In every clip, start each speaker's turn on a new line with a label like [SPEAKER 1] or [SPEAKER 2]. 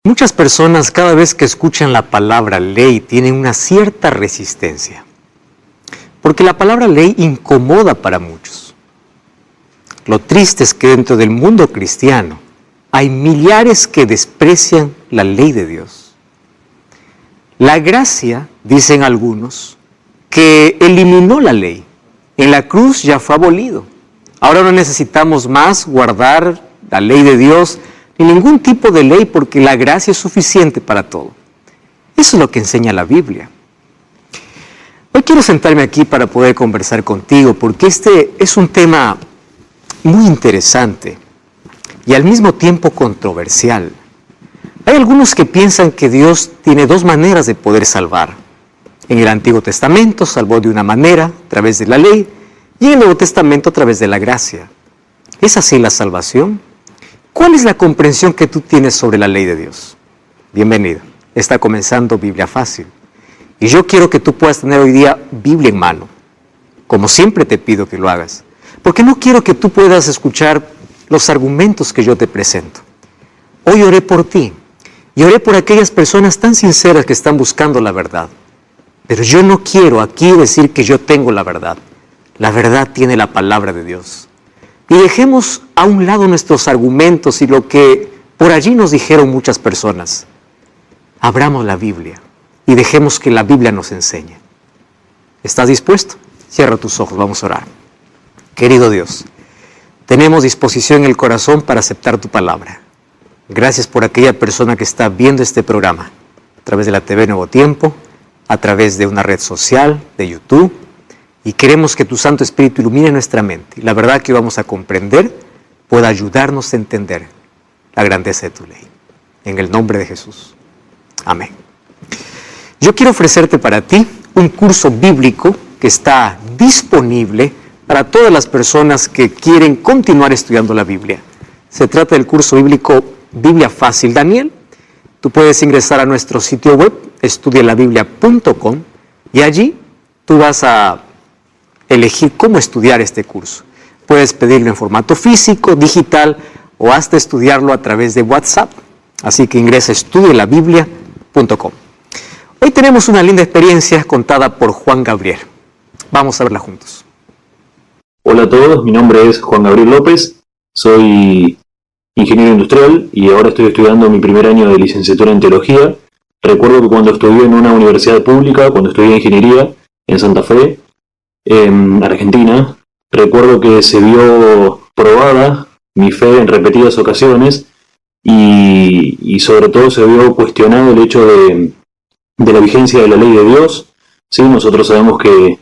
[SPEAKER 1] Muchas personas cada vez que escuchan la palabra ley tienen una cierta resistencia, porque la palabra ley incomoda para muchos. Lo triste es que dentro del mundo cristiano hay millares que desprecian la ley de Dios. La gracia, dicen algunos, que eliminó la ley. En la cruz ya fue abolido. Ahora no necesitamos más guardar la ley de Dios ni ningún tipo de ley porque la gracia es suficiente para todo. Eso es lo que enseña la Biblia. Hoy quiero sentarme aquí para poder conversar contigo porque este es un tema muy interesante y al mismo tiempo controversial. Hay algunos que piensan que Dios tiene dos maneras de poder salvar. En el Antiguo Testamento salvó de una manera, a través de la ley, y en el Nuevo Testamento a través de la gracia. ¿Es así la salvación? ¿Cuál es la comprensión que tú tienes sobre la ley de Dios? Bienvenido. Está comenzando Biblia Fácil. Y yo quiero que tú puedas tener hoy día Biblia en mano, como siempre te pido que lo hagas, porque no quiero que tú puedas escuchar los argumentos que yo te presento. Hoy oré por ti y oré por aquellas personas tan sinceras que están buscando la verdad. Pero yo no quiero aquí decir que yo tengo la verdad. La verdad tiene la palabra de Dios. Y dejemos a un lado nuestros argumentos y lo que por allí nos dijeron muchas personas. Abramos la Biblia y dejemos que la Biblia nos enseñe. ¿Estás dispuesto? Cierra tus ojos, vamos a orar. Querido Dios, tenemos disposición en el corazón para aceptar tu palabra. Gracias por aquella persona que está viendo este programa a través de la TV Nuevo Tiempo, a través de una red social, de YouTube. Y queremos que tu Santo Espíritu ilumine nuestra mente. Y la verdad que vamos a comprender pueda ayudarnos a entender la grandeza de tu ley. En el nombre de Jesús. Amén. Yo quiero ofrecerte para ti un curso bíblico que está disponible para todas las personas que quieren continuar estudiando la Biblia. Se trata del curso bíblico Biblia Fácil Daniel. Tú puedes ingresar a nuestro sitio web, estudialabiblia.com, y allí tú vas a elegir cómo estudiar este curso. Puedes pedirlo en formato físico, digital o hasta estudiarlo a través de WhatsApp. Así que ingresa a estudialabiblia.com. Hoy tenemos una linda experiencia contada por Juan Gabriel. Vamos a verla juntos.
[SPEAKER 2] Hola a todos, mi nombre es Juan Gabriel López, soy ingeniero industrial y ahora estoy estudiando mi primer año de licenciatura en teología. Recuerdo que cuando estudié en una universidad pública, cuando estudié ingeniería en Santa Fe, en Argentina, recuerdo que se vio probada mi fe en repetidas ocasiones y sobre todo se vio cuestionado el hecho de la vigencia de la ley de Dios. ¿Sí? Nosotros sabemos que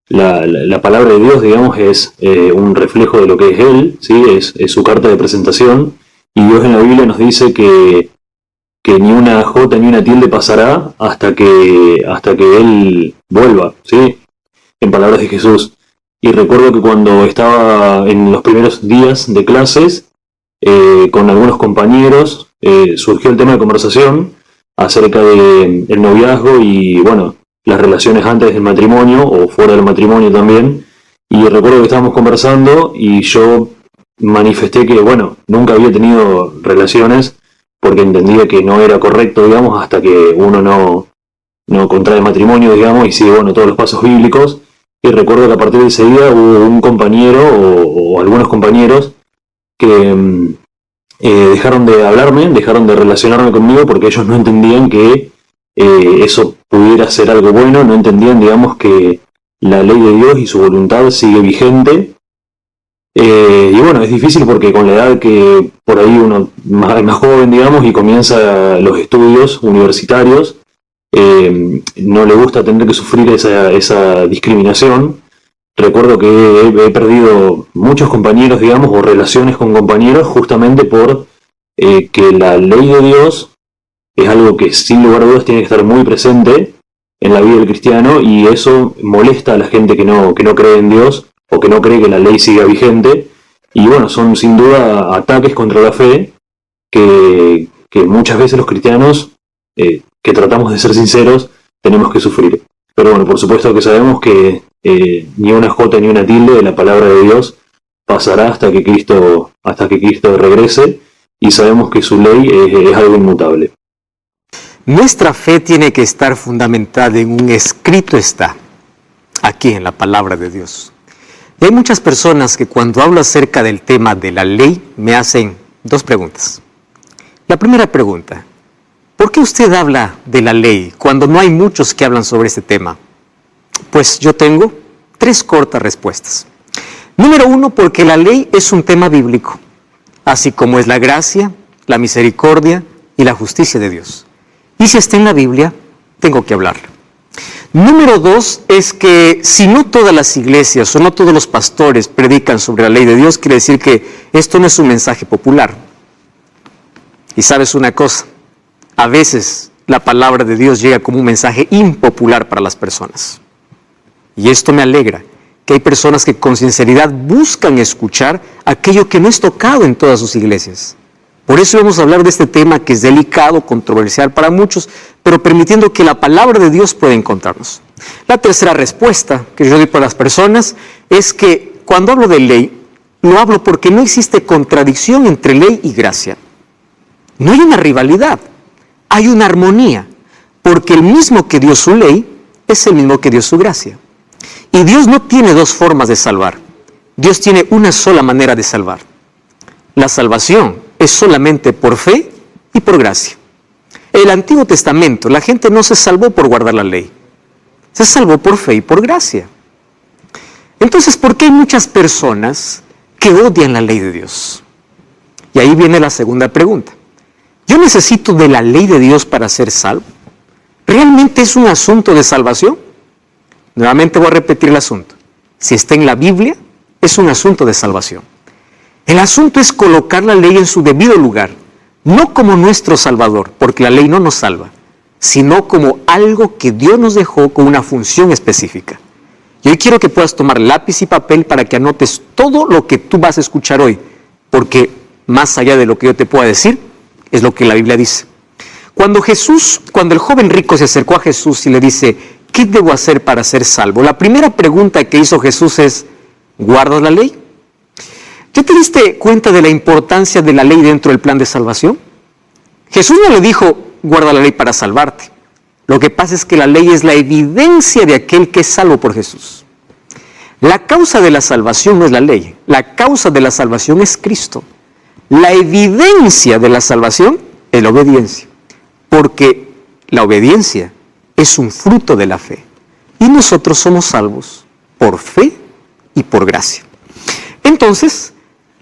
[SPEAKER 2] la palabra de Dios, digamos, es un reflejo de lo que es Él, ¿sí? Es su carta de presentación, y Dios en la Biblia nos dice que ni una jota ni una tilde pasará hasta que Él vuelva, ¿sí? En palabras de Jesús. Y recuerdo que cuando estaba en los primeros días de clases, con algunos compañeros, surgió el tema de conversación acerca del noviazgo y, bueno, las relaciones antes del matrimonio o fuera del matrimonio también. Y recuerdo que estábamos conversando y yo manifesté que, bueno, nunca había tenido relaciones porque entendía que no era correcto, digamos, hasta que uno no contrae matrimonio, digamos, y sigue, bueno, todos los pasos bíblicos. Y recuerdo que a partir de ese día hubo un compañero o algunos compañeros que dejaron de hablarme, dejaron de relacionarme conmigo porque ellos no entendían que eso pudiera ser algo bueno, no entendían, digamos, que la ley de Dios y su voluntad sigue vigente. Y bueno, es difícil porque con la edad que por ahí uno es más joven, digamos, y comienza los estudios universitarios, no le gusta tener que sufrir esa discriminación. Recuerdo que he perdido muchos compañeros, digamos, o relaciones con compañeros justamente por que la ley de Dios es algo que sin lugar a dudas tiene que estar muy presente en la vida del cristiano, y eso molesta a la gente que no cree en Dios o que no cree que la ley siga vigente. Y bueno, son sin duda ataques contra la fe que muchas veces los cristianos que tratamos de ser sinceros tenemos que sufrir. Pero bueno, por supuesto que sabemos que ni una jota ni una tilde de la palabra de Dios pasará hasta que Cristo regrese, y sabemos que su ley es algo inmutable.
[SPEAKER 1] Nuestra fe tiene que estar fundamentada en un escrito está, aquí en la palabra de Dios. Y hay muchas personas que cuando hablo acerca del tema de la ley me hacen dos preguntas. La primera pregunta, ¿por qué usted habla de la ley cuando no hay muchos que hablan sobre este tema? Pues yo tengo 3 cortas respuestas. Número 1, porque la ley es un tema bíblico, así como es la gracia, la misericordia y la justicia de Dios. Y si está en la Biblia, tengo que hablarlo. Número 2 es que si no todas las iglesias o no todos los pastores predican sobre la ley de Dios, quiere decir que esto no es un mensaje popular. Y sabes una cosa, a veces la palabra de Dios llega como un mensaje impopular para las personas. Y esto me alegra, que hay personas que con sinceridad buscan escuchar aquello que no es tocado en todas sus iglesias. Por eso vamos a hablar de este tema que es delicado, controversial para muchos, pero permitiendo que la palabra de Dios pueda encontrarnos. La tercera respuesta que yo doy para las personas es que cuando hablo de ley, lo hablo porque no existe contradicción entre ley y gracia. No hay una rivalidad, hay una armonía, porque el mismo que dio su ley es el mismo que dio su gracia. Y Dios no tiene 2 formas de salvar, Dios tiene una sola manera de salvar. La salvación es solamente por fe y por gracia. En el Antiguo Testamento la gente no se salvó por guardar la ley, se salvó por fe y por gracia. Entonces, ¿por qué hay muchas personas que odian la ley de Dios? Y ahí viene la segunda pregunta. ¿Yo necesito de la ley de Dios para ser salvo? ¿Realmente es un asunto de salvación? Nuevamente voy a repetir el asunto. Si está en la Biblia, es un asunto de salvación. El asunto es colocar la ley en su debido lugar, no como nuestro Salvador, porque la ley no nos salva, sino como algo que Dios nos dejó con una función específica. Y hoy quiero que puedas tomar lápiz y papel para que anotes todo lo que tú vas a escuchar hoy, porque más allá de lo que yo te pueda decir, es lo que la Biblia dice. Cuando el joven rico se acercó a Jesús y le dice, ¿qué debo hacer para ser salvo? La primera pregunta que hizo Jesús es, ¿guardas la ley? ¿Ya te diste cuenta de la importancia de la ley dentro del plan de salvación? Jesús no le dijo, guarda la ley para salvarte. Lo que pasa es que la ley es la evidencia de aquel que es salvo por Jesús. La causa de la salvación no es la ley, la causa de la salvación es Cristo. La evidencia de la salvación es la obediencia, porque la obediencia es un fruto de la fe. Y nosotros somos salvos por fe y por gracia. Entonces,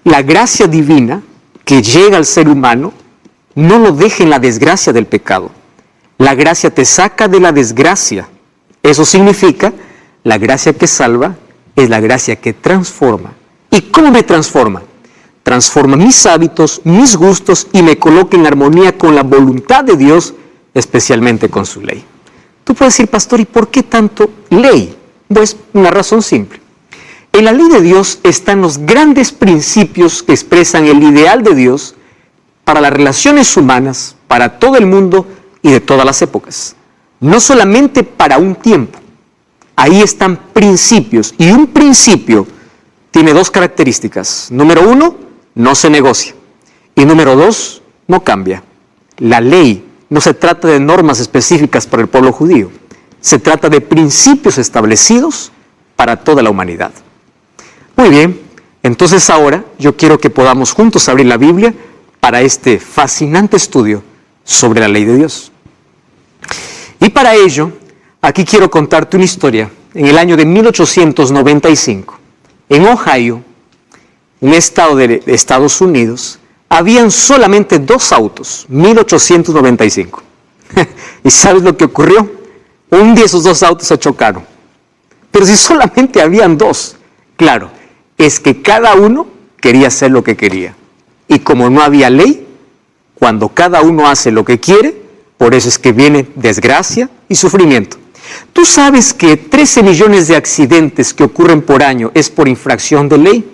[SPEAKER 1] la gracia divina que llega al ser humano no lo deja en la desgracia del pecado. La gracia te saca de la desgracia. Eso significa, la gracia que salva es la gracia que transforma. ¿Y cómo me transforma? Transforma mis hábitos, mis gustos y me coloca en armonía con la voluntad de Dios, especialmente con su ley. Tú puedes decir, pastor, ¿y por qué tanto ley? Pues una razón simple. En la ley de Dios están los grandes principios que expresan el ideal de Dios para las relaciones humanas, para todo el mundo y de todas las épocas. No solamente para un tiempo. Ahí están principios, y un principio tiene 2 características. Número 1, no se negocia. Y número 2, no cambia. La ley no se trata de normas específicas para el pueblo judío. Se trata de principios establecidos para toda la humanidad. Muy bien, entonces ahora yo quiero que podamos juntos abrir la Biblia para este fascinante estudio sobre la ley de Dios. Y para ello, aquí quiero contarte una historia. En el año de 1895, en Ohio, un estado de Estados Unidos, habían solamente 2 autos, 1895. ¿Y sabes lo que ocurrió? Un día esos 2 autos se chocaron. Pero si solamente habían 2, claro, es que cada uno quería hacer lo que quería. Y como no había ley, cuando cada uno hace lo que quiere, por eso es que viene desgracia y sufrimiento. ¿Tú sabes que 13 millones de accidentes que ocurren por año es por infracción de ley?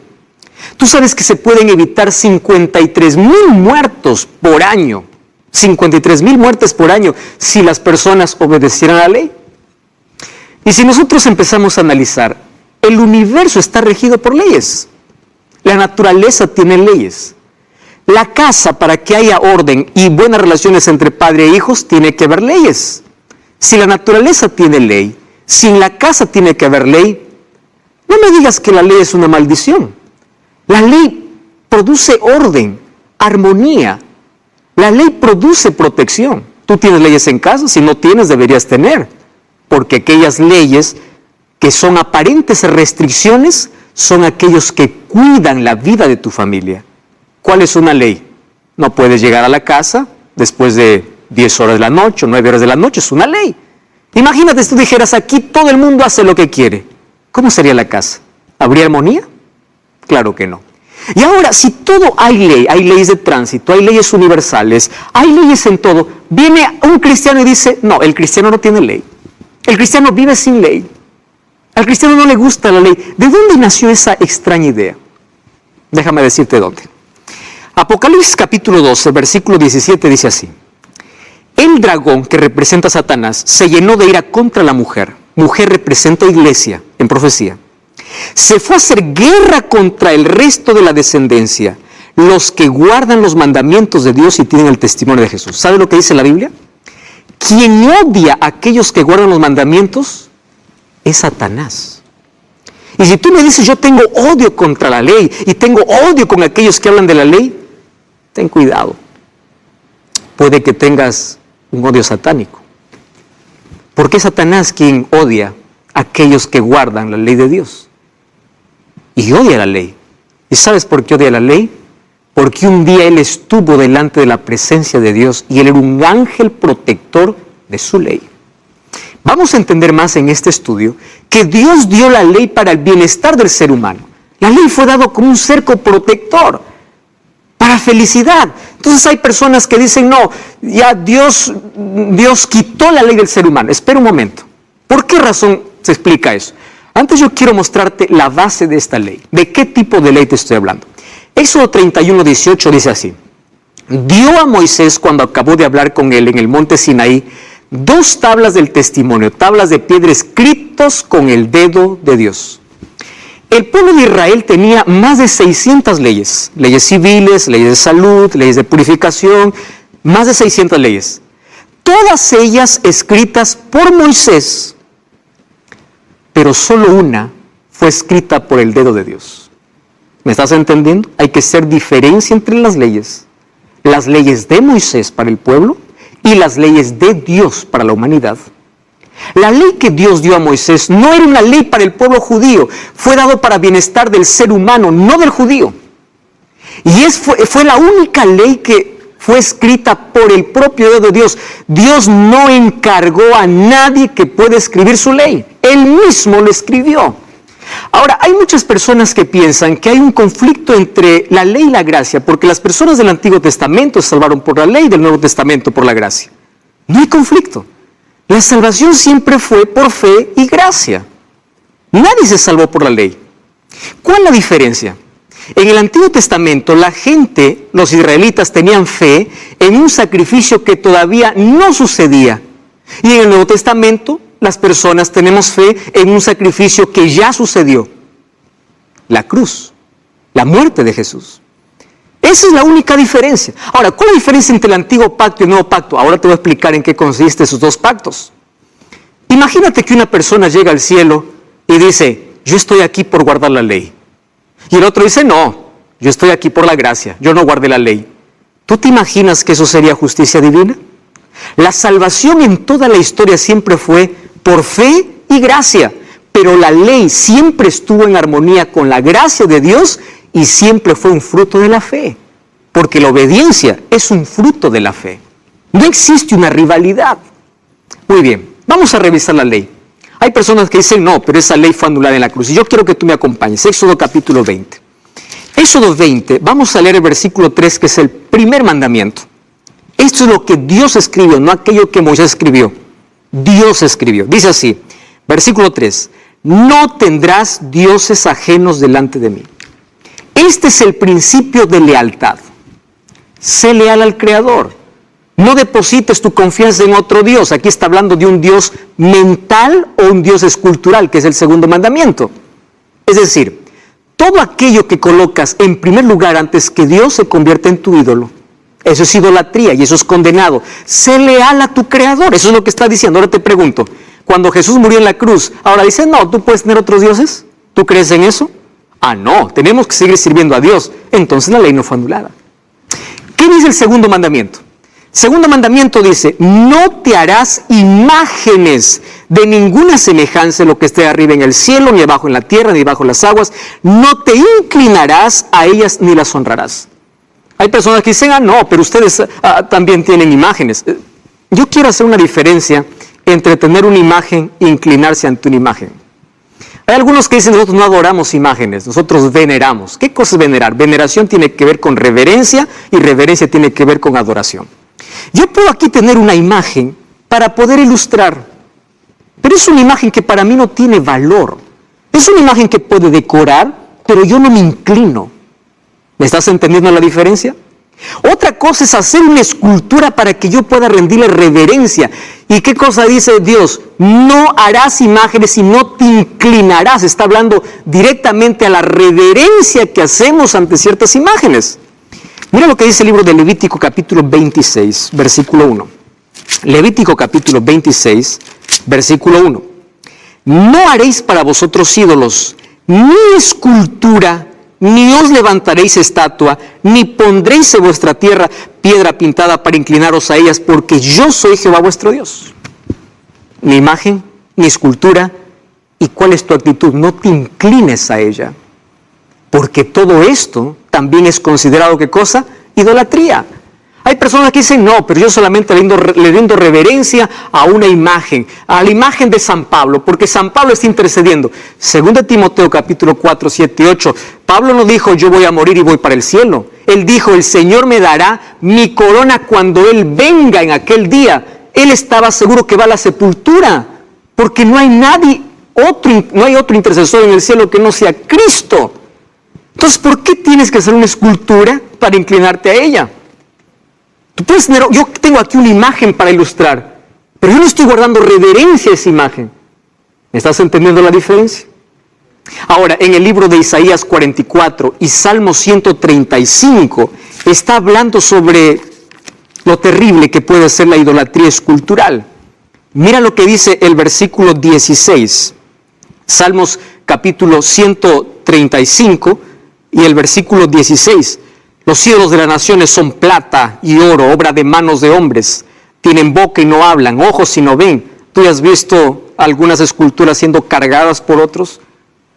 [SPEAKER 1] ¿Tú sabes que se pueden evitar 53,000 muertos por año? 53,000 muertes por año si las personas obedecieran la ley. Y si nosotros empezamos a analizar, el universo está regido por leyes. La naturaleza tiene leyes. La casa, para que haya orden y buenas relaciones entre padre e hijos, tiene que haber leyes. Si la naturaleza tiene ley, si en la casa tiene que haber ley, no me digas que la ley es una maldición. La ley produce orden, armonía. La ley produce protección. Tú tienes leyes en casa, si no tienes deberías tener, porque aquellas leyes que son aparentes restricciones son aquellos que cuidan la vida de tu familia. ¿Cuál es una ley? No puedes llegar a la casa después de 10 horas de la noche o 9 horas de la noche, es una ley. Imagínate si tú dijeras, aquí todo el mundo hace lo que quiere. ¿Cómo sería la casa? ¿Habría armonía? Claro que no. Y ahora, si todo hay ley, hay leyes de tránsito, hay leyes universales, hay leyes en todo, viene un cristiano y dice, no, el cristiano no tiene ley. El cristiano vive sin ley. Al cristiano no le gusta la ley. ¿De dónde nació esa extraña idea? Déjame decirte dónde. Apocalipsis capítulo 12, versículo 17 dice así. El dragón que representa a Satanás se llenó de ira contra la mujer. Mujer representa a iglesia en profecía. Se fue a hacer guerra contra el resto de la descendencia, los que guardan los mandamientos de Dios y tienen el testimonio de Jesús. ¿Sabe lo que dice la Biblia? Quien odia a aquellos que guardan los mandamientos es Satanás. Y si tú me dices, yo tengo odio contra la ley y tengo odio con aquellos que hablan de la ley, ten cuidado. Puede que tengas un odio satánico. Porque es Satanás quien odia a aquellos que guardan la ley de Dios. Y odia la ley. ¿Y sabes por qué odia la ley? Porque un día él estuvo delante de la presencia de Dios y él era un ángel protector de su ley. Vamos a entender más en este estudio que Dios dio la ley para el bienestar del ser humano. La ley fue dado como un cerco protector para felicidad. Entonces hay personas que dicen, no, ya Dios quitó la ley del ser humano. Espera un momento. ¿Por qué razón se explica eso? Antes yo quiero mostrarte la base de esta ley. ¿De qué tipo de ley te estoy hablando? Éxodo 31:18 dice así. Dio a Moisés, cuando acabó de hablar con él en el monte Sinaí, 2 tablas del testimonio, tablas de piedra escritos con el dedo de Dios. El pueblo de Israel tenía más de 600 leyes. Leyes civiles, leyes de salud, leyes de purificación, más de 600 leyes. Todas ellas escritas por Moisés. Pero solo una fue escrita por el dedo de Dios. ¿Me estás entendiendo? Hay que hacer diferencia entre las leyes. Las leyes de Moisés para el pueblo y las leyes de Dios para la humanidad. La ley que Dios dio a Moisés no era una ley para el pueblo judío. Fue dado para bienestar del ser humano, no del judío. Y fue la única ley que fue escrita por el propio dedo de Dios. Dios no encargó a nadie que pueda escribir su ley. Él mismo lo escribió. Ahora, hay muchas personas que piensan que hay un conflicto entre la ley y la gracia, porque las personas del Antiguo Testamento se salvaron por la ley y del Nuevo Testamento por la gracia. No hay conflicto. La salvación siempre fue por fe y gracia. Nadie se salvó por la ley. ¿Cuál es la diferencia? En el Antiguo Testamento, la gente, los israelitas, tenían fe en un sacrificio que todavía no sucedía. Y en el Nuevo Testamento, las personas tenemos fe en un sacrificio que ya sucedió. La cruz, la muerte de Jesús. Esa es la única diferencia. Ahora, ¿cuál es la diferencia entre el Antiguo Pacto y el Nuevo Pacto? Ahora te voy a explicar en qué consisten esos 2 pactos. Imagínate que una persona llega al cielo y dice, yo estoy aquí por guardar la ley. Y el otro dice, no, yo estoy aquí por la gracia, yo no guardé la ley. ¿Tú te imaginas que eso sería justicia divina? La salvación en toda la historia siempre fue por fe y gracia, pero la ley siempre estuvo en armonía con la gracia de Dios y siempre fue un fruto de la fe, porque la obediencia es un fruto de la fe. No existe una rivalidad. Muy bien, vamos a revisar la ley. Hay personas que dicen, no, pero esa ley fue anulada en la cruz. Y yo quiero que tú me acompañes. Éxodo capítulo 20. Éxodo 20, vamos a leer el versículo 3, que es el primer mandamiento. Esto es lo que Dios escribió, no aquello que Moisés escribió. Dios escribió. Dice así, versículo 3. No tendrás dioses ajenos delante de mí. Este es el principio de lealtad. Sé leal al Creador. No deposites tu confianza en otro Dios. Aquí está hablando de un Dios mental o un Dios escultural, que es el segundo mandamiento. Es decir, Todo aquello que colocas en primer lugar antes que Dios se convierte en tu ídolo. Eso es idolatría y eso es condenado. Sé leal a tu Creador. Eso es lo que está diciendo. Ahora te pregunto, cuando Jesús murió en la cruz, ahora dice, no, ¿tú puedes tener otros dioses? ¿Tú crees en eso? Ah, no, tenemos que seguir sirviendo a Dios. Entonces la ley no fue anulada. ¿Qué dice el segundo mandamiento? Segundo mandamiento dice, no te harás imágenes de ninguna semejanza de lo que esté arriba en el cielo, ni abajo en la tierra, ni bajo las aguas. No te inclinarás a ellas ni las honrarás. Hay personas que dicen, no, pero ustedes también tienen imágenes. Yo quiero hacer una diferencia entre tener una imagen e inclinarse ante una imagen. Hay algunos que dicen, nosotros no adoramos imágenes, nosotros veneramos. ¿Qué cosa es venerar? Veneración tiene que ver con reverencia y reverencia tiene que ver con adoración. Yo puedo aquí tener una imagen para poder ilustrar, pero es una imagen que para mí no tiene valor. Es una imagen que puede decorar, pero yo no me inclino. ¿Me estás entendiendo la diferencia? Otra cosa es hacer una escultura para que yo pueda rendirle reverencia. ¿Y qué cosa dice Dios? No harás imágenes y no te inclinarás. Está hablando directamente a la reverencia que hacemos ante ciertas imágenes. Mira lo que dice el libro de Levítico capítulo 26, versículo 1. Levítico capítulo 26, versículo 1. No haréis para vosotros ídolos, ni escultura, ni os levantaréis estatua, ni pondréis en vuestra tierra piedra pintada para inclinaros a ellas, porque yo soy Jehová vuestro Dios. Ni imagen, ni escultura. ¿Y cuál es tu actitud? No te inclines a ella, porque todo esto también es considerado, ¿qué cosa? Idolatría. Hay personas que dicen, no, pero yo solamente le rindo reverencia a una imagen, a la imagen de San Pablo, porque San Pablo está intercediendo. Según de Timoteo capítulo 4, 7 y 8, Pablo no dijo, yo voy a morir y voy para el cielo. Él dijo, el Señor me dará mi corona cuando Él venga en aquel día. Él estaba seguro que va a la sepultura, porque no hay otro intercesor en el cielo que no sea Cristo. Entonces, ¿por qué tienes que hacer una escultura para inclinarte a ella? Tú puedes tener, yo tengo aquí una imagen para ilustrar, pero yo no estoy guardando reverencia a esa imagen. ¿Me estás entendiendo la diferencia? Ahora, en el libro de Isaías 44 y Salmo 135, está hablando sobre lo terrible que puede ser la idolatría escultural. Mira lo que dice el versículo 16, Salmos capítulo 135 y el versículo 16. Los ídolos de las naciones son plata y oro, obra de manos de hombres. Tienen boca y no hablan, ojos y no ven. ¿Tú has visto algunas esculturas siendo cargadas por otros?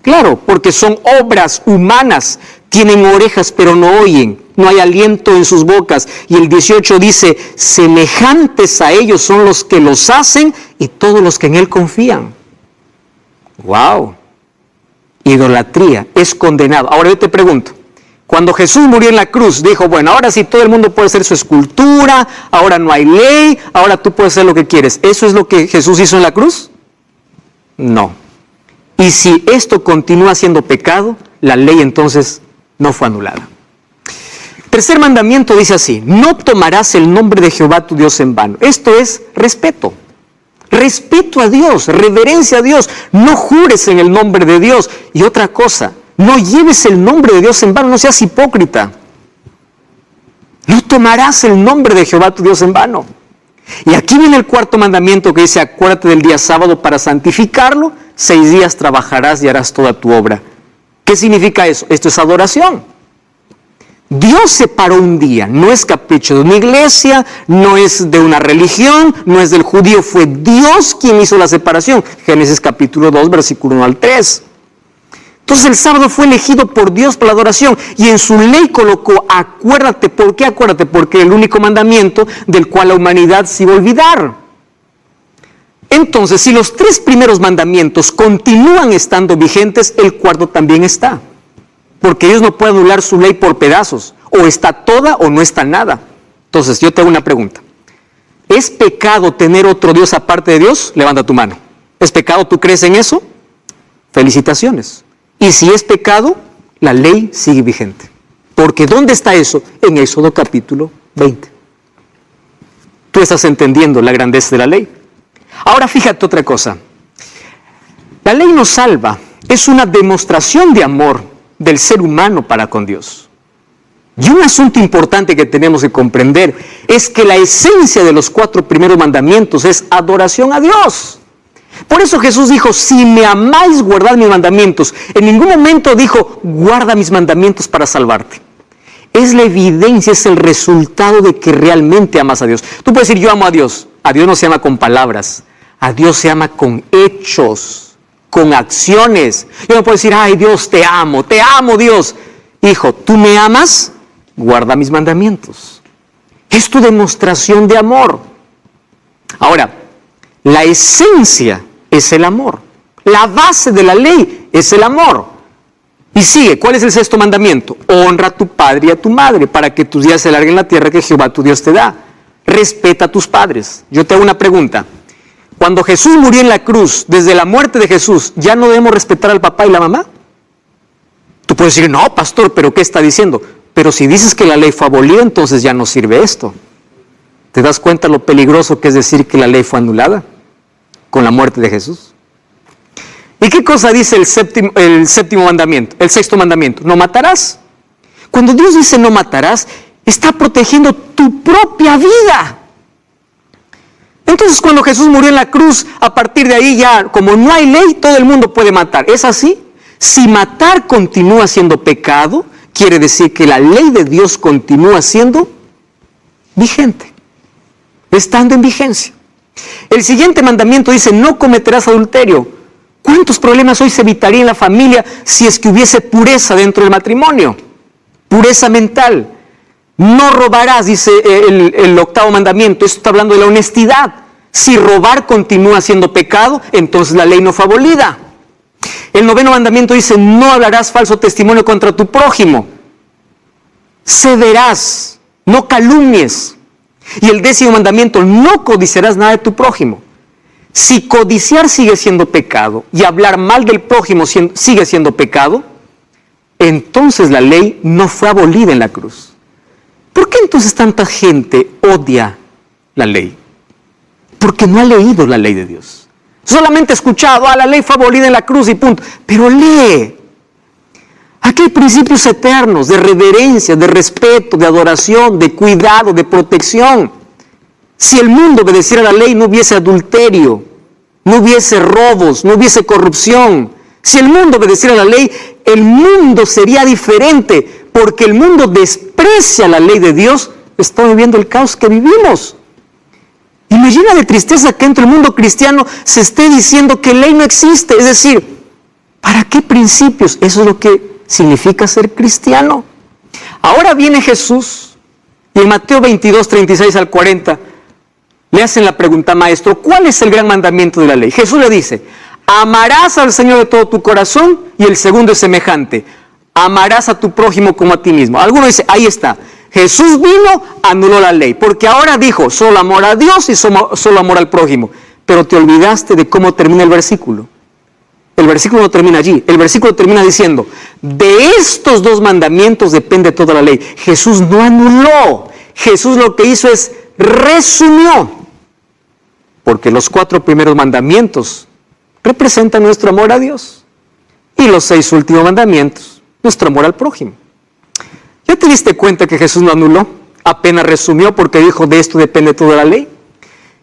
[SPEAKER 1] Claro, porque son obras humanas. Tienen orejas pero no oyen. No hay aliento en sus bocas. Y el 18 dice, semejantes a ellos son los que los hacen y todos los que en él confían. ¡Wow! Idolatría es condenado. Ahora yo te pregunto, cuando Jesús murió en la cruz, dijo, bueno, ahora sí todo el mundo puede hacer su escultura, ahora no hay ley, ahora tú puedes hacer lo que quieres. ¿Eso es lo que Jesús hizo en la cruz? No. Y si esto continúa siendo pecado, la ley entonces no fue anulada. Tercer mandamiento dice así, no tomarás el nombre de Jehová tu Dios en vano. Esto es respeto. Respeto a Dios, reverencia a Dios. No jures en el nombre de Dios. Y otra cosa, no lleves el nombre de Dios en vano, no seas hipócrita. No tomarás el nombre de Jehová tu Dios en vano. Y aquí viene el cuarto mandamiento que dice, acuérdate del día sábado para santificarlo, 6 días trabajarás y harás toda tu obra. ¿Qué significa eso? Esto es adoración. Dios separó un día, no es capricho de una iglesia, no es de una religión, no es del judío, fue Dios quien hizo la separación. Génesis capítulo 2, versículo 1 al 3. Entonces el sábado fue elegido por Dios para la adoración y en su ley colocó, acuérdate. ¿Por qué acuérdate? Porque es el único mandamiento del cual la humanidad se iba a olvidar. Entonces, si los 3 primeros mandamientos continúan estando vigentes, el cuarto también está. Porque Dios no puede anular su ley por pedazos. O está toda o no está nada. Entonces, yo te hago una pregunta. ¿Es pecado tener otro Dios aparte de Dios? Levanta tu mano. ¿Es pecado? ¿Tú crees en eso? Felicitaciones. Y si es pecado, la ley sigue vigente. Porque ¿dónde está eso? En Éxodo capítulo 20. Tú estás entendiendo la grandeza de la ley. Ahora fíjate otra cosa. La ley nos salva. Es una demostración de amor. del ser humano para con Dios. Y un asunto importante que tenemos que comprender es que la esencia de los 4 primeros mandamientos es adoración a Dios. Por eso Jesús dijo, si me amáis, guardad mis mandamientos. En ningún momento dijo, guarda mis mandamientos para salvarte. Es la evidencia, es el resultado de que realmente amas a Dios. Tú puedes decir, yo amo a Dios. A Dios no se ama con palabras. A Dios se ama con hechos, con acciones. Yo no puedo decir, ay Dios, te amo Dios. Hijo, ¿tú me amas? Guarda mis mandamientos. Es tu demostración de amor. Ahora, la esencia es el amor. La base de la ley es el amor. Y sigue, ¿cuál es el 6º mandamiento? Honra a tu padre y a tu madre para que tus días se alarguen en la tierra que Jehová tu Dios te da. Respeta a tus padres. Yo te hago una pregunta. Cuando Jesús murió en la cruz, desde la muerte de Jesús, ¿ya no debemos respetar al papá y la mamá? Tú puedes decir, no, pastor, ¿pero qué está diciendo? Pero si dices que la ley fue abolida, entonces ya no sirve esto. ¿Te das cuenta lo peligroso que es decir que la ley fue anulada con la muerte de Jesús? ¿Y qué cosa dice el séptimo mandamiento, el 6º mandamiento? No matarás. Cuando Dios dice no matarás, está protegiendo tu propia vida. Entonces cuando Jesús murió en la cruz, a partir de ahí ya, como no hay ley, todo el mundo puede matar. ¿Es así? Si matar continúa siendo pecado, quiere decir que la ley de Dios continúa siendo vigente, estando en vigencia. El siguiente mandamiento dice, no cometerás adulterio. ¿Cuántos problemas hoy se evitarían en la familia si es que hubiese pureza dentro del matrimonio? Pureza mental. No robarás, dice el 8º mandamiento. Esto está hablando de la honestidad. Si robar continúa siendo pecado, entonces la ley no fue abolida. El 9º mandamiento dice, no hablarás falso testimonio contra tu prójimo. Cederás, no calumnies. Y el 10º mandamiento, no codiciarás nada de tu prójimo. Si codiciar sigue siendo pecado y hablar mal del prójimo sigue siendo pecado, entonces la ley no fue abolida en la cruz. ¿Por qué entonces tanta gente odia la ley? Porque no ha leído la ley de Dios. Solamente ha escuchado, la ley fue abolida en la cruz y punto. Pero lee. Aquí hay principios eternos de reverencia, de respeto, de adoración, de cuidado, de protección. Si el mundo obedeciera la ley, no hubiese adulterio, no hubiese robos, no hubiese corrupción. Si el mundo obedeciera la ley, el mundo sería diferente, porque el mundo desprecia la ley de Dios. Está viviendo el caos que vivimos. Y me llena de tristeza que entre el mundo cristiano se esté diciendo que ley no existe. Es decir, ¿para qué principios? Eso es lo que significa ser cristiano. Ahora viene Jesús y en Mateo 22, 36 al 40 le hacen la pregunta, maestro, ¿cuál es el gran mandamiento de la ley? Jesús le dice, amarás al Señor de todo tu corazón, y el segundo es semejante, amarás a tu prójimo como a ti mismo. Alguno dice, ahí está, Jesús vino, anuló la ley, porque ahora dijo, solo amor a Dios y solo amor al prójimo, pero te olvidaste de cómo termina el versículo. El versículo no termina allí, el versículo termina diciendo, de estos 2 mandamientos depende toda la ley. Jesús no anuló, Jesús lo que hizo es resumió, porque los 4 primeros mandamientos representan nuestro amor a Dios y los 6 últimos mandamientos, nuestro amor al prójimo. ¿Ya te diste cuenta que Jesús no anuló? Apenas resumió porque dijo, de esto depende toda la ley.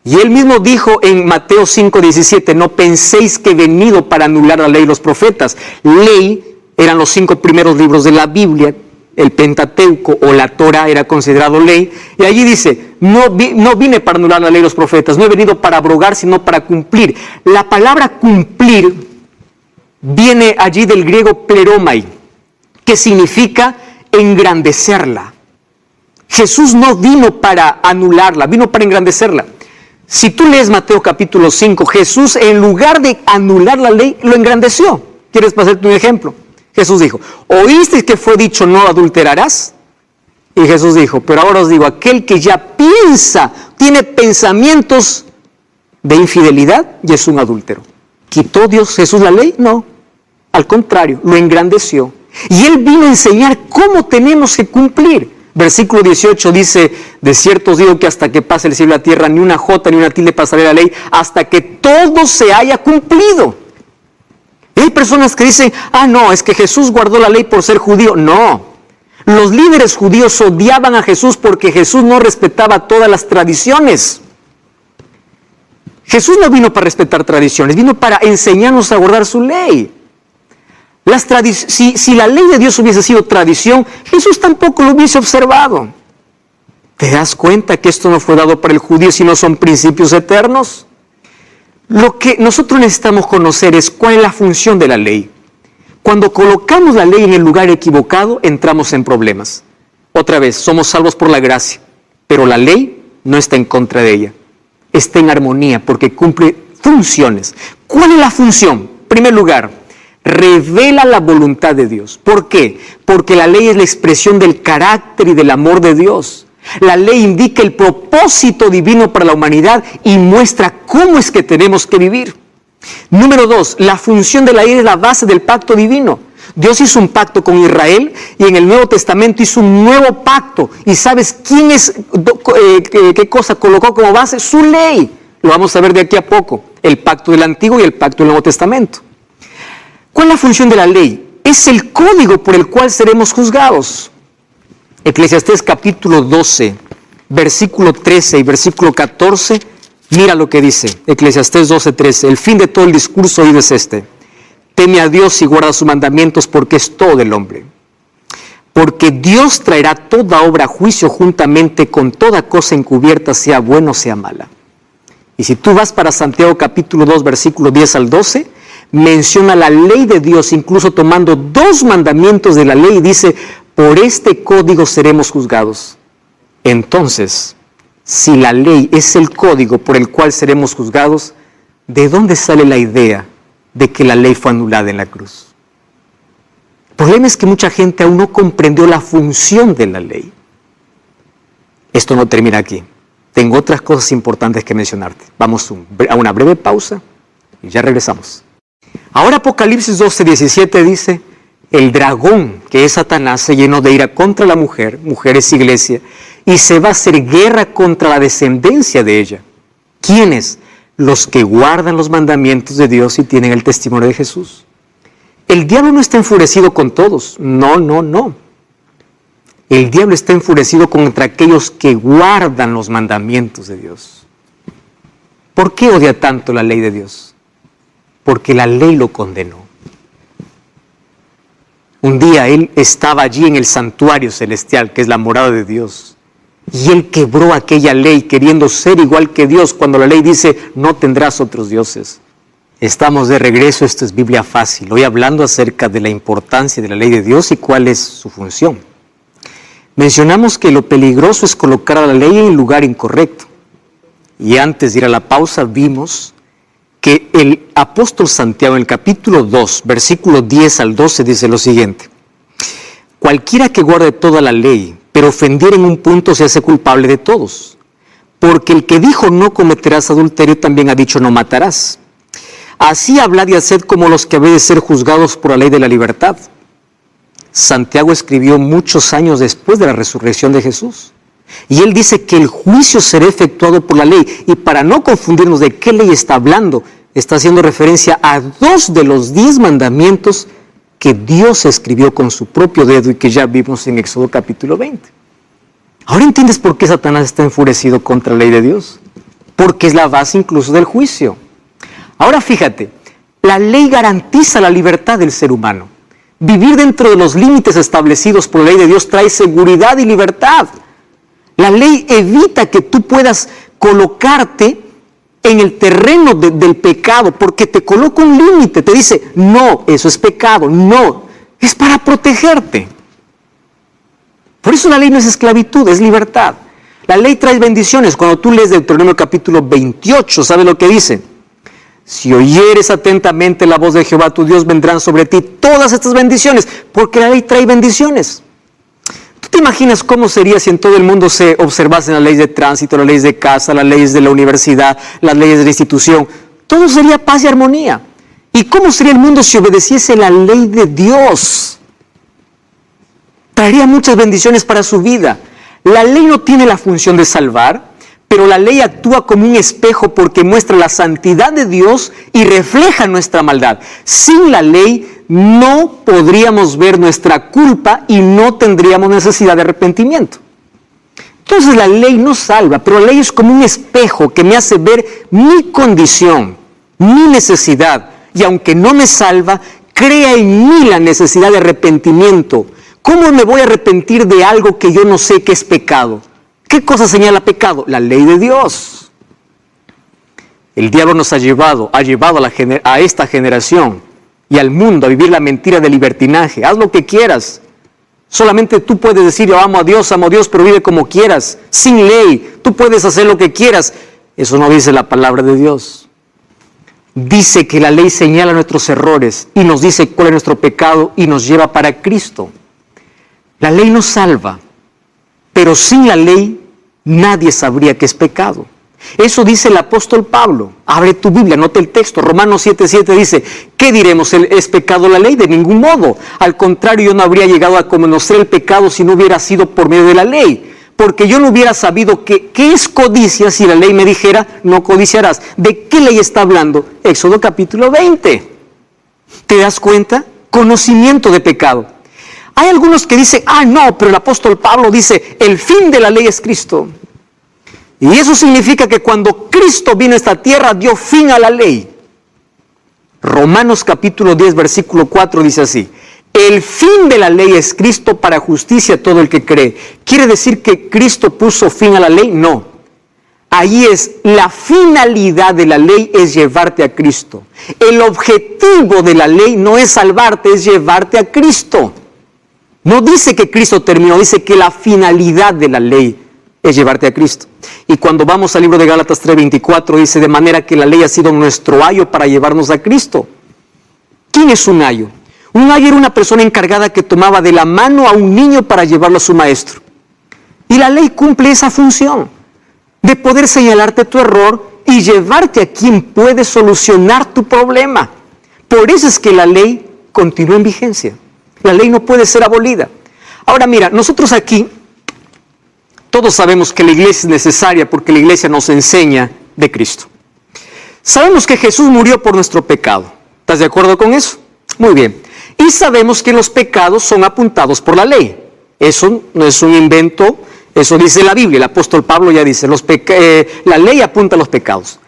[SPEAKER 1] Y él mismo dijo en Mateo 5:17, no penséis que he venido para anular la ley y los profetas. Ley eran los 5 primeros libros de la Biblia, el Pentateuco o la Torah era considerado ley. Y allí dice, no vine para anular la ley y los profetas, no he venido para abrogar, sino para cumplir. La palabra cumplir viene allí del griego pleromai, que significa engrandecerla. Jesús no vino para anularla, vino para engrandecerla. Si tú lees Mateo capítulo 5, Jesús en lugar de anular la ley, lo engrandeció. ¿Quieres pasarte un ejemplo? Jesús dijo, ¿oísteis que fue dicho no adulterarás? Y Jesús dijo, pero ahora os digo, aquel que ya piensa, tiene pensamientos de infidelidad, y es un adúltero. ¿Quitó Jesús la ley? No, al contrario, lo engrandeció. Y Él vino a enseñar cómo tenemos que cumplir. Versículo 18 dice, de cierto os digo que hasta que pase el cielo y la tierra, ni una jota ni una tilde pasará la ley, hasta que todo se haya cumplido. Y hay personas que dicen, no, es que Jesús guardó la ley por ser judío. No, los líderes judíos odiaban a Jesús porque Jesús no respetaba todas las tradiciones. Jesús no vino para respetar tradiciones, vino para enseñarnos a guardar su ley. Si la ley de Dios hubiese sido tradición, Jesús tampoco lo hubiese observado. ¿Te das cuenta que esto no fue dado para el judío, sino son principios eternos? Lo que nosotros necesitamos conocer es cuál es la función de la ley. Cuando colocamos la ley en el lugar equivocado, entramos en problemas. Otra vez, somos salvos por la gracia, pero la ley no está en contra de ella. Está en armonía porque cumple funciones. ¿Cuál es la función? En primer lugar, revela la voluntad de Dios. ¿Por qué? Porque la ley es la expresión del carácter y del amor de Dios. La ley indica el propósito divino para la humanidad y muestra cómo es que tenemos que vivir. Número 2, la función de la ley es la base del pacto divino. Dios hizo un pacto con Israel y en el Nuevo Testamento hizo un nuevo pacto. ¿Y sabes quién es, qué cosa colocó como base? Su ley. Lo vamos a ver de aquí a poco. El pacto del Antiguo y el pacto del Nuevo Testamento. ¿Cuál es la función de la ley? Es el código por el cual seremos juzgados. Eclesiastés capítulo 12, versículo 13 y versículo 14, mira lo que dice. Eclesiastés 12, 13. El fin de todo el discurso oído es este: teme a Dios y guarda sus mandamientos, porque es todo del hombre. Porque Dios traerá toda obra a juicio juntamente con toda cosa encubierta, sea buena o sea mala. Y si tú vas para Santiago capítulo 2, versículo 10 al 12, menciona la ley de Dios, incluso tomando 2 mandamientos de la ley, y dice: por este código seremos juzgados. Entonces, si la ley es el código por el cual seremos juzgados, ¿de dónde sale la idea de que la ley fue anulada en la cruz? El problema es que mucha gente aún no comprendió la función de la ley. Esto no termina aquí. Tengo otras cosas importantes que mencionarte. Vamos a una breve pausa y ya regresamos. Ahora Apocalipsis 12, 17 dice: el dragón, que es Satanás, se llenó de ira contra la mujer es iglesia, y se va a hacer guerra contra la descendencia de ella. ¿Quiénes? Los que guardan los mandamientos de Dios y tienen el testimonio de Jesús. El diablo no está enfurecido con todos. No. El diablo está enfurecido contra aquellos que guardan los mandamientos de Dios. ¿Por qué odia tanto la ley de Dios? Porque la ley lo condenó. Un día él estaba allí en el santuario celestial, que es la morada de Dios, y él quebró aquella ley queriendo ser igual que Dios, cuando la ley dice: no tendrás otros dioses. Estamos de regreso, esto es Biblia Fácil, hoy hablando acerca de la importancia de la ley de Dios y cuál es su función. Mencionamos que lo peligroso es colocar a la ley en el lugar incorrecto. Y antes de ir a la pausa vimos que el apóstol Santiago en el capítulo 2, versículo 10 al 12 dice lo siguiente: cualquiera que guarde toda la ley, pero ofendiera en un punto, se hace culpable de todos. Porque el que dijo no cometerás adulterio, también ha dicho no matarás. Así hablad y haced como los que habéis de ser juzgados por la ley de la libertad. Santiago escribió muchos años después de la resurrección de Jesús. Y él dice que el juicio será efectuado por la ley. Y para no confundirnos de qué ley está hablando, está haciendo referencia a 2 de los 10 mandamientos que Dios escribió con su propio dedo y que ya vimos en Éxodo capítulo 20. ¿Ahora entiendes por qué Satanás está enfurecido contra la ley de Dios? Porque es la base incluso del juicio. Ahora fíjate, la ley garantiza la libertad del ser humano. Vivir dentro de los límites establecidos por la ley de Dios trae seguridad y libertad. La ley evita que tú puedas colocarte en el terreno del pecado, porque te coloca un límite, te dice: no, eso es pecado, no, es para protegerte. Por eso la ley no es esclavitud, es libertad. La ley trae bendiciones. Cuando tú lees Deuteronomio capítulo 28, ¿sabes lo que dice? Si oyeres atentamente la voz de Jehová tu Dios, vendrán sobre ti todas estas bendiciones, porque la ley trae bendiciones. ¿Tú te imaginas cómo sería si en todo el mundo se observasen las leyes de tránsito, las leyes de casa, las leyes de la universidad, las leyes de la institución? Todo sería paz y armonía. ¿Y cómo sería el mundo si obedeciese la ley de Dios? Traería muchas bendiciones para su vida. La ley no tiene la función de salvar, pero la ley actúa como un espejo porque muestra la santidad de Dios y refleja nuestra maldad. Sin la ley no podríamos ver nuestra culpa y no tendríamos necesidad de arrepentimiento. Entonces la ley no salva, pero la ley es como un espejo que me hace ver mi condición, mi necesidad, y aunque no me salva, crea en mí la necesidad de arrepentimiento. ¿Cómo me voy a arrepentir de algo que yo no sé que es pecado? ¿Qué cosa señala pecado? La ley de Dios. El diablo nos ha llevado a esta generación y al mundo a vivir la mentira del libertinaje. Haz lo que quieras. Solamente tú puedes decir, yo amo a Dios, pero vive como quieras, sin ley. Tú puedes hacer lo que quieras. Eso no dice la palabra de Dios. Dice que la ley señala nuestros errores y nos dice cuál es nuestro pecado y nos lleva para Cristo. La ley nos salva, pero sin la ley nadie sabría que es pecado. Eso dice el apóstol Pablo. Abre tu Biblia, nota el texto. Romanos 7:7 dice, ¿qué diremos? ¿Es pecado la ley? De ningún modo. Al contrario, yo no habría llegado a conocer el pecado si no hubiera sido por medio de la ley. Porque yo no hubiera sabido qué es codicia si la ley me dijera, no codiciarás. ¿De qué ley está hablando? Éxodo capítulo 20. ¿Te das cuenta? Conocimiento de pecado. Hay algunos que dicen, no, pero el apóstol Pablo dice, el fin de la ley es Cristo. Y eso significa que cuando Cristo vino a esta tierra, dio fin a la ley. Romanos capítulo 10, versículo 4 dice así, el fin de la ley es Cristo para justicia a todo el que cree. ¿Quiere decir que Cristo puso fin a la ley? No. Ahí es, la finalidad de la ley es llevarte a Cristo. El objetivo de la ley no es salvarte, es llevarte a Cristo. No dice que Cristo terminó, dice que la finalidad de la ley es llevarte a Cristo. Y cuando vamos al libro de Gálatas 3:24 dice, de manera que la ley ha sido nuestro ayo para llevarnos a Cristo. ¿Quién es un ayo? Un ayo era una persona encargada que tomaba de la mano a un niño para llevarlo a su maestro. Y la ley cumple esa función de poder señalarte tu error y llevarte a quien puede solucionar tu problema. Por eso es que la ley continúa en vigencia. La ley no puede ser abolida. Ahora mira, nosotros aquí todos sabemos que la iglesia es necesaria porque la iglesia nos enseña de Cristo. Sabemos que Jesús murió por nuestro pecado. ¿Estás de acuerdo con eso? Muy bien. Y sabemos que los pecados son apuntados por la ley. Eso no es un invento, eso dice la Biblia. El apóstol Pablo ya dice, la ley apunta a los pecados.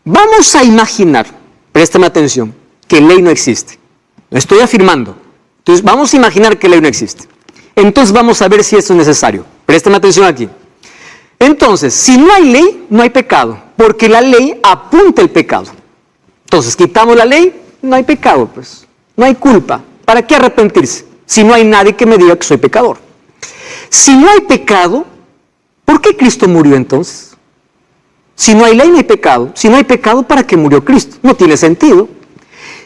[SPEAKER 1] Vamos a imaginar, préstame atención, que ley no existe. Lo estoy afirmando. Entonces vamos a imaginar que ley no existe. Entonces vamos a ver si eso es necesario. Préstame atención aquí. Entonces, si no hay ley, no hay pecado, porque la ley apunta el pecado. Entonces, quitamos la ley, no hay pecado, pues. No hay culpa. ¿Para qué arrepentirse? Si no hay nadie que me diga que soy pecador. Si no hay pecado, ¿por qué Cristo murió entonces? Si no hay ley, no hay pecado. Si no hay pecado, ¿para qué murió Cristo? No tiene sentido.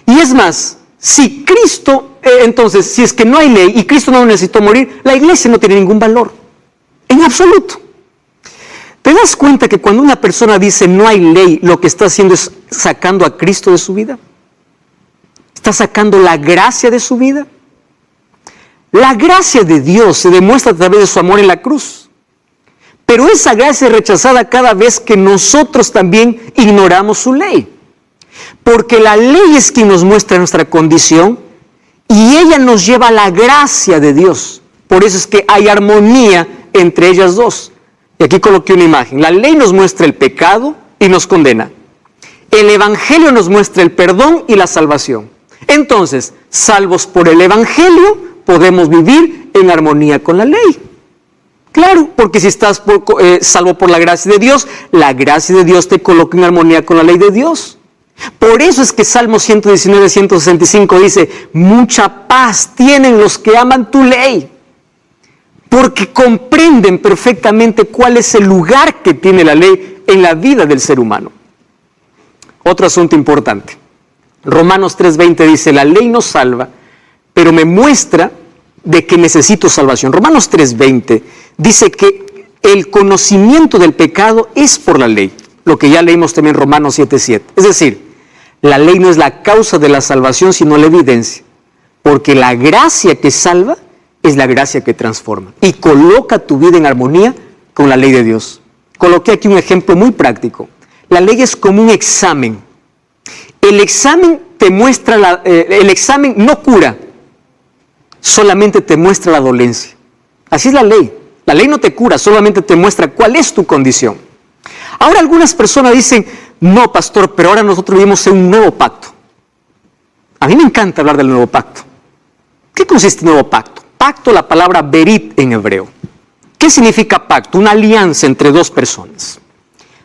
[SPEAKER 1] Y es más, si Cristo, entonces, si es que no hay ley y Cristo no necesitó morir, la iglesia no tiene ningún valor. En absoluto. ¿Te das cuenta que cuando una persona dice no hay ley, lo que está haciendo es sacando a Cristo de su vida? ¿Está sacando la gracia de su vida? La gracia de Dios se demuestra a través de su amor en la cruz. Pero esa gracia es rechazada cada vez que nosotros también ignoramos su ley. Porque la ley es quien nos muestra nuestra condición y ella nos lleva a la gracia de Dios. Por eso es que hay armonía entre ellas dos. Y aquí coloqué una imagen. La ley nos muestra el pecado y nos condena. El Evangelio nos muestra el perdón y la salvación. Entonces, salvos por el Evangelio, podemos vivir en armonía con la ley. Claro, porque si estás salvo por la gracia de Dios, la gracia de Dios te coloca en armonía con la ley de Dios. Por eso es que Salmo 119, 165 dice, mucha paz tienen los que aman tu ley, porque comprenden perfectamente cuál es el lugar que tiene la ley en la vida del ser humano. Otro asunto importante. Romanos 3:20 dice, la ley nos salva, pero me muestra de que necesito salvación. Romanos 3:20 dice que el conocimiento del pecado es por la ley, lo que ya leímos también en Romanos 7:7. Es decir, la ley no es la causa de la salvación, sino la evidencia, porque la gracia que salva es la gracia que transforma y coloca tu vida en armonía con la ley de Dios, coloqué aquí un ejemplo muy práctico. La ley es como un examen. El examen te muestra, el examen no cura, solamente te muestra la dolencia. Así es la ley. La ley no te cura, solamente te muestra cuál es tu condición. Ahora algunas personas dicen, no, pastor, pero ahora nosotros vivimos en un nuevo pacto. A mí me encanta hablar del nuevo pacto. ¿Qué consiste el nuevo pacto? Pacto, la palabra berit en hebreo. ¿Qué significa pacto? Una alianza entre dos personas.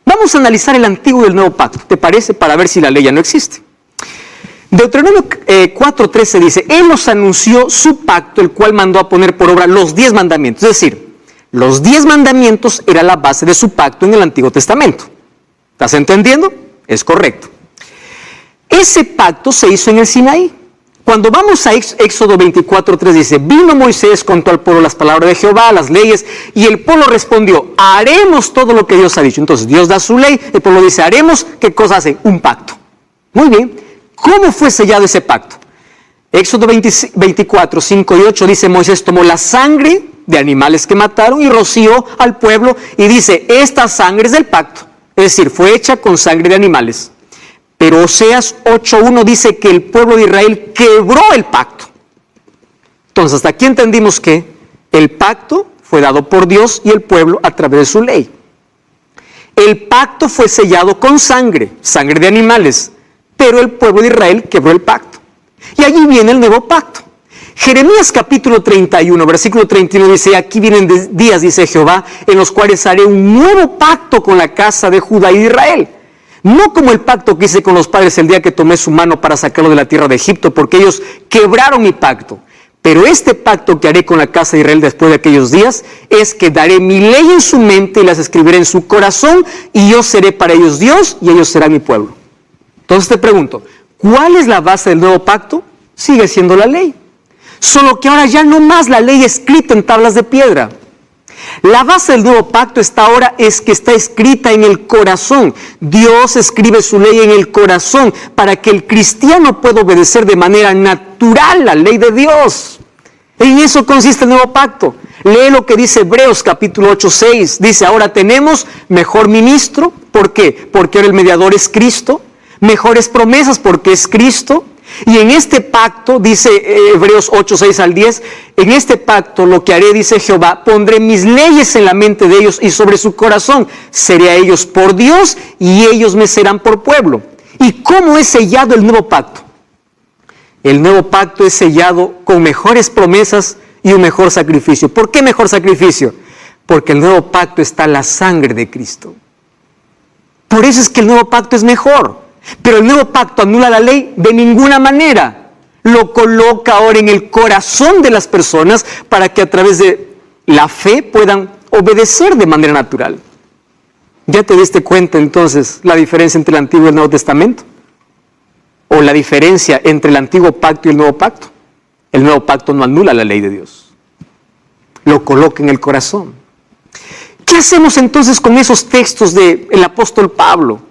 [SPEAKER 1] Vamos a analizar el antiguo y el nuevo pacto, ¿te parece? Para ver si la ley ya no existe. Deuteronomio 4:13 dice, Él nos anunció su pacto, el cual mandó a poner por obra los 10 mandamientos. Es decir, los 10 mandamientos era la base de su pacto en el Antiguo Testamento. ¿Estás entendiendo? Es correcto. Ese pacto se hizo en el Sinaí. Cuando vamos a Éxodo 24:3 dice, vino Moisés, contó al pueblo las palabras de Jehová, las leyes, y el pueblo respondió, haremos todo lo que Dios ha dicho. Entonces Dios da su ley, el pueblo dice, haremos, ¿qué cosa hace? Un pacto. Muy bien, ¿cómo fue sellado ese pacto? Éxodo 24, 5 y 8 dice, Moisés tomó la sangre de animales que mataron y roció al pueblo y dice, esta sangre es del pacto. Es decir, fue hecha con sangre de animales. Pero Oseas 8:1 dice que el pueblo de Israel quebró el pacto. Entonces, hasta aquí entendimos que el pacto fue dado por Dios y el pueblo a través de su ley. El pacto fue sellado con sangre, sangre de animales, pero el pueblo de Israel quebró el pacto. Y allí viene el nuevo pacto. Jeremías capítulo 31, versículo 31 dice, aquí vienen días, dice Jehová, en los cuales haré un nuevo pacto con la casa de Judá y de Israel. No como el pacto que hice con los padres el día que tomé su mano para sacarlo de la tierra de Egipto, porque ellos quebraron mi pacto. Pero este pacto que haré con la casa de Israel después de aquellos días es que daré mi ley en su mente y las escribiré en su corazón, y yo seré para ellos Dios y ellos serán mi pueblo. Entonces te pregunto, ¿cuál es la base del nuevo pacto? Sigue siendo la ley. Solo que ahora ya no más la ley escrita en tablas de piedra. La base del nuevo pacto es que está escrita en el corazón. Dios escribe su ley en el corazón para que el cristiano pueda obedecer de manera natural la ley de Dios. En eso consiste el nuevo pacto. Lee lo que dice Hebreos capítulo 8:6. Dice, ahora tenemos mejor ministro. ¿Por qué? Porque ahora el mediador es Cristo. Mejores promesas porque es Cristo. Y en este pacto, dice Hebreos 8:6 al 10, en este pacto lo que haré, dice Jehová, pondré mis leyes en la mente de ellos y sobre su corazón. Seré a ellos por Dios y ellos me serán por pueblo. ¿Y cómo es sellado el nuevo pacto? El nuevo pacto es sellado con mejores promesas y un mejor sacrificio. ¿Por qué mejor sacrificio? Porque el nuevo pacto está la sangre de Cristo. Por eso es que el nuevo pacto es mejor. Pero el nuevo pacto anula la ley de ninguna manera. Lo coloca ahora en el corazón de las personas para que a través de la fe puedan obedecer de manera natural. ¿Ya te diste cuenta entonces la diferencia entre el Antiguo y el Nuevo Testamento? ¿O la diferencia entre el Antiguo Pacto y el Nuevo Pacto? El Nuevo Pacto no anula la ley de Dios. Lo coloca en el corazón. ¿Qué hacemos entonces con esos textos del apóstol Pablo?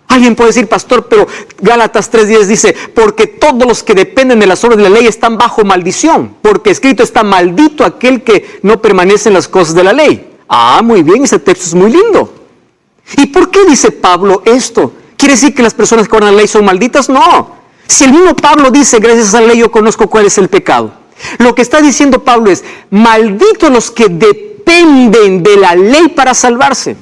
[SPEAKER 1] Alguien puede decir, pastor, pero Gálatas 3:10 dice, porque todos los que dependen de las obras de la ley están bajo maldición, porque escrito está, maldito aquel que no permanece en las cosas de la ley. Ah, muy bien, ese texto es muy lindo. ¿Y por qué dice Pablo esto? ¿Quiere decir que las personas que guardan la ley son malditas? No. Si el mismo Pablo dice, gracias a la ley yo conozco cuál es el pecado. Lo que está diciendo Pablo es, malditos los que dependen de la ley para salvarse.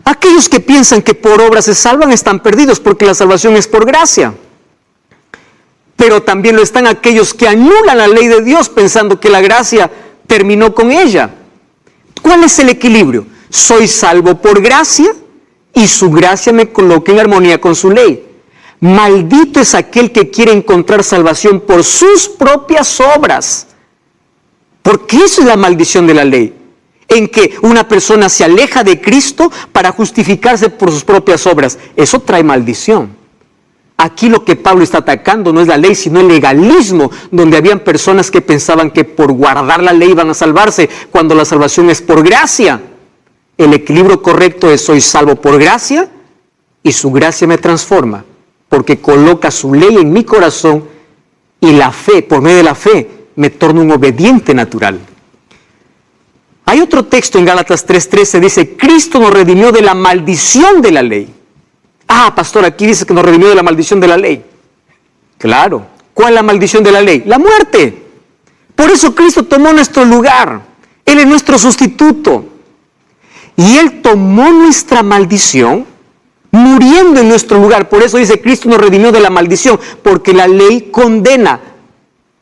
[SPEAKER 1] Aquellos que piensan que por obras se salvan están perdidos porque la salvación es por gracia. Pero también lo están aquellos que anulan la ley de Dios pensando que la gracia terminó con ella. ¿Cuál es el equilibrio? Soy salvo por gracia y su gracia me coloca en armonía con su ley. Maldito es aquel que quiere encontrar salvación por sus propias obras. Porque eso es la maldición de la ley. En que una persona se aleja de Cristo para justificarse por sus propias obras. Eso trae maldición. Aquí lo que Pablo está atacando no es la ley, sino el legalismo, donde habían personas que pensaban que por guardar la ley iban a salvarse, cuando la salvación es por gracia. El equilibrio correcto es, soy salvo por gracia y su gracia me transforma, porque coloca su ley en mi corazón y la fe, por medio de la fe, me torna un obediente natural. Hay otro texto en Gálatas 3:13, dice, Cristo nos redimió de la maldición de la ley. Ah, pastor, aquí dice que nos redimió de la maldición de la ley. Claro. ¿Cuál es la maldición de la ley? La muerte. Por eso Cristo tomó nuestro lugar. Él es nuestro sustituto. Y Él tomó nuestra maldición muriendo en nuestro lugar. Por eso dice, Cristo nos redimió de la maldición, porque la ley condena.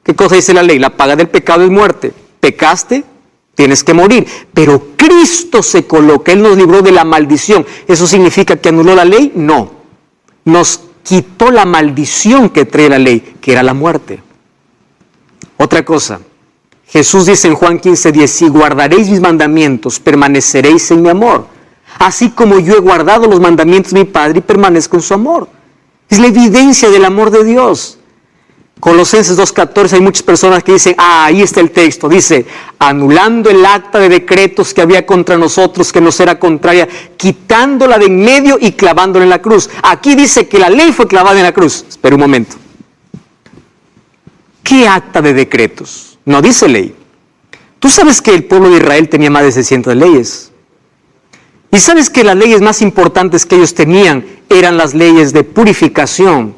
[SPEAKER 1] ¿Qué cosa dice la ley? La paga del pecado es muerte. Pecaste, tienes que morir. Pero Cristo se coloca, Él nos libró de la maldición. ¿Eso significa que anuló la ley? No. Nos quitó la maldición que trae la ley, que era la muerte. Otra cosa, Jesús dice en Juan 15:10, si guardaréis mis mandamientos, permaneceréis en mi amor. Así como yo he guardado los mandamientos de mi Padre y permanezco en su amor. Es la evidencia del amor de Dios. Colosenses 2:14, hay muchas personas que dicen, ahí está el texto, dice, anulando el acta de decretos que había contra nosotros, que nos era contraria, quitándola de en medio y clavándola en la cruz. Aquí dice que la ley fue clavada en la cruz. Espera un momento. ¿Qué acta de decretos? No dice ley. Tú sabes que el pueblo de Israel tenía más de 600 leyes. Y sabes que las leyes más importantes que ellos tenían eran las leyes de purificación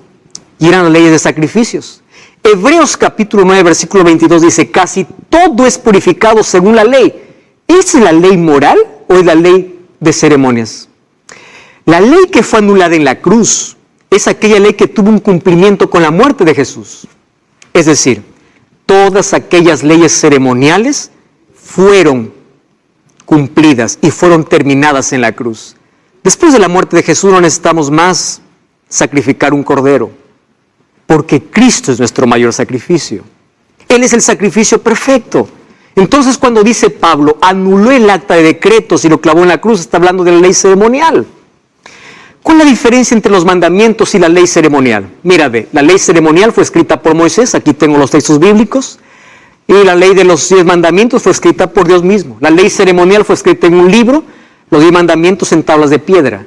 [SPEAKER 1] y eran las leyes de sacrificios. Hebreos capítulo 9, versículo 22 dice, casi todo es purificado según la ley. ¿Es la ley moral o es la ley de ceremonias? La ley que fue anulada en la cruz es aquella ley que tuvo un cumplimiento con la muerte de Jesús. Es decir, todas aquellas leyes ceremoniales fueron cumplidas y fueron terminadas en la cruz. Después de la muerte de Jesús no necesitamos más sacrificar un cordero, porque Cristo es nuestro mayor sacrificio. Él es el sacrificio perfecto. Entonces cuando dice Pablo, anuló el acta de decretos y lo clavó en la cruz, está hablando de la ley ceremonial. ¿Cuál es la diferencia entre los mandamientos y la ley ceremonial? Mira, ve, la ley ceremonial fue escrita por Moisés, aquí tengo los textos bíblicos, y la ley de los 10 mandamientos fue escrita por Dios mismo. La ley ceremonial fue escrita en un libro, los 10 mandamientos en tablas de piedra.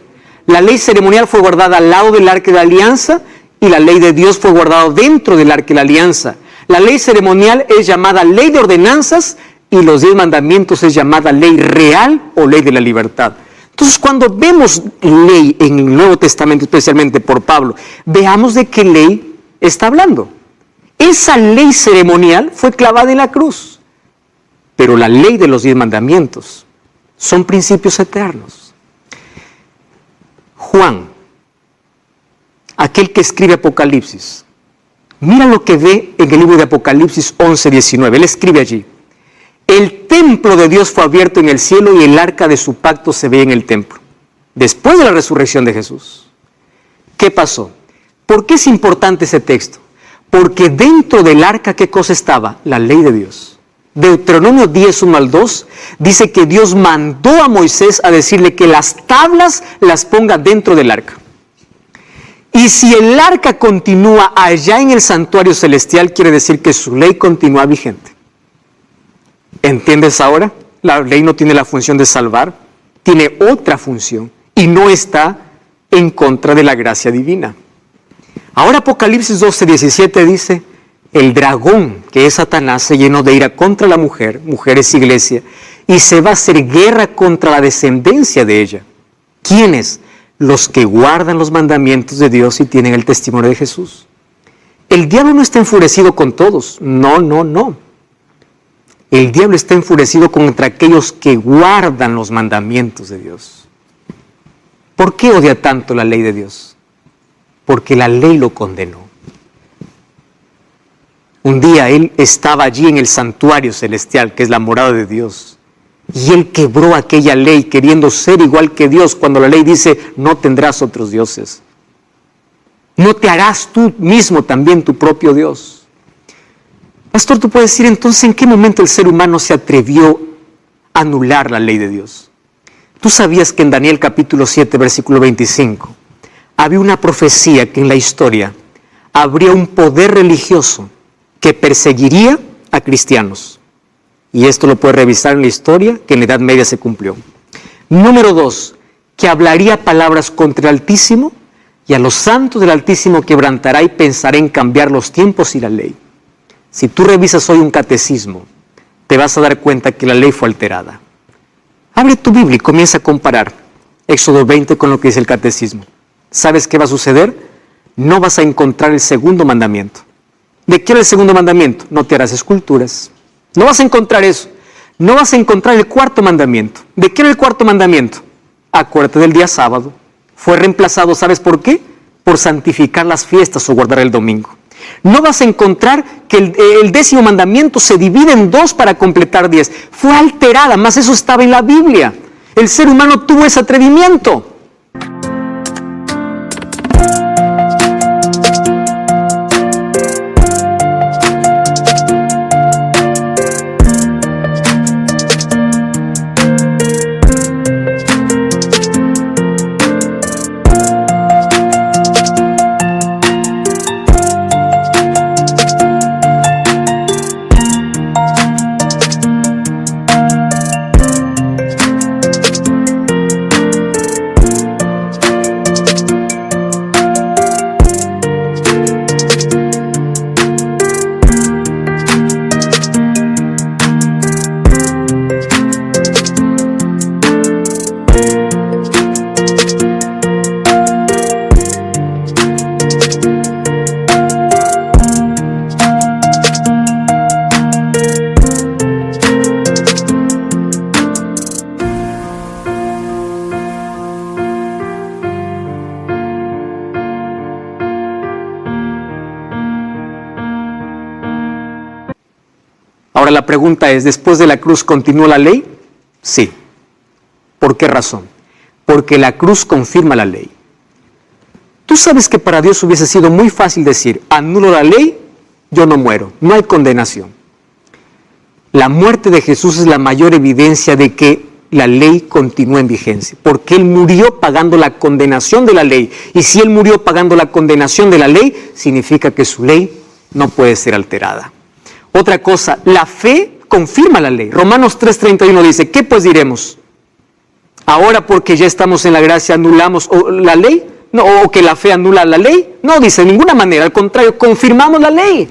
[SPEAKER 1] La ley ceremonial fue guardada al lado del arca de la alianza, y la ley de Dios fue guardada dentro del arca de la alianza. La ley ceremonial es llamada ley de ordenanzas y los 10 mandamientos es llamada ley real o ley de la libertad. Entonces, cuando vemos ley en el Nuevo Testamento, especialmente por Pablo, veamos de qué ley está hablando. Esa ley ceremonial fue clavada en la cruz, pero la ley de los 10 mandamientos son principios eternos. Juan, aquel que escribe Apocalipsis, mira lo que ve en el libro de Apocalipsis 11:19. Él escribe allí, el templo de Dios fue abierto en el cielo y el arca de su pacto se ve en el templo. Después de la resurrección de Jesús, ¿qué pasó? ¿Por qué es importante ese texto? Porque dentro del arca, ¿qué cosa estaba? La ley de Dios. Deuteronomio 10:1-2 dice que Dios mandó a Moisés a decirle que las tablas las ponga dentro del arca. Y si el arca continúa allá en el santuario celestial, quiere decir que su ley continúa vigente. ¿Entiendes ahora? La ley no tiene la función de salvar, tiene otra función y no está en contra de la gracia divina. Ahora Apocalipsis 12:17 dice, el dragón, que es Satanás, se llenó de ira contra la mujer, mujer es iglesia, y se va a hacer guerra contra la descendencia de ella. ¿Quiénes? Los que guardan los mandamientos de Dios y tienen el testimonio de Jesús. El diablo no está enfurecido con todos, no. El diablo está enfurecido contra aquellos que guardan los mandamientos de Dios. ¿Por qué odia tanto la ley de Dios? Porque la ley lo condenó. Un día él estaba allí en el santuario celestial, que es la morada de Dios. Y él quebró aquella ley queriendo ser igual que Dios cuando la ley dice no tendrás otros dioses. No te harás tú mismo también tu propio Dios. Pastor, tú puedes decir entonces en qué momento el ser humano se atrevió a anular la ley de Dios. Tú sabías que en Daniel capítulo 7 versículo 25 había una profecía que en la historia habría un poder religioso que perseguiría a cristianos. Y esto lo puedes revisar en la historia, que en la Edad Media se cumplió. Número 2, que hablaría palabras contra el Altísimo, y a los santos del Altísimo quebrantará y pensará en cambiar los tiempos y la ley. Si tú revisas hoy un catecismo, te vas a dar cuenta que la ley fue alterada. Abre tu Biblia y comienza a comparar Éxodo 20 con lo que dice el Catecismo. ¿Sabes qué va a suceder? No vas a encontrar el segundo mandamiento. ¿De qué era el segundo mandamiento? No te harás esculturas. No vas a encontrar eso. No vas a encontrar el cuarto mandamiento. ¿De qué era el cuarto mandamiento? Acuérdate del día sábado. Fue reemplazado, ¿sabes por qué? Por santificar las fiestas o guardar el domingo. No vas a encontrar que el 10º mandamiento se divide en 2 para completar 10. Fue alterada, más eso estaba en la Biblia. El ser humano tuvo ese atrevimiento. Ahora la pregunta es, ¿después de la cruz continuó la ley? Sí. ¿Por qué razón? Porque la cruz confirma la ley. Tú sabes que para Dios hubiese sido muy fácil decir, anulo la ley, yo no muero, no hay condenación. La muerte de Jesús es la mayor evidencia de que la ley continúa en vigencia, porque Él murió pagando la condenación de la ley. Y si Él murió pagando la condenación de la ley, significa que su ley no puede ser alterada. Otra cosa, la fe confirma la ley. Romanos 3:31 dice, ¿qué pues diremos? Ahora porque ya estamos en la gracia anulamos la ley, no, o que la fe anula la ley. No, dice, de ninguna manera, al contrario, confirmamos la ley.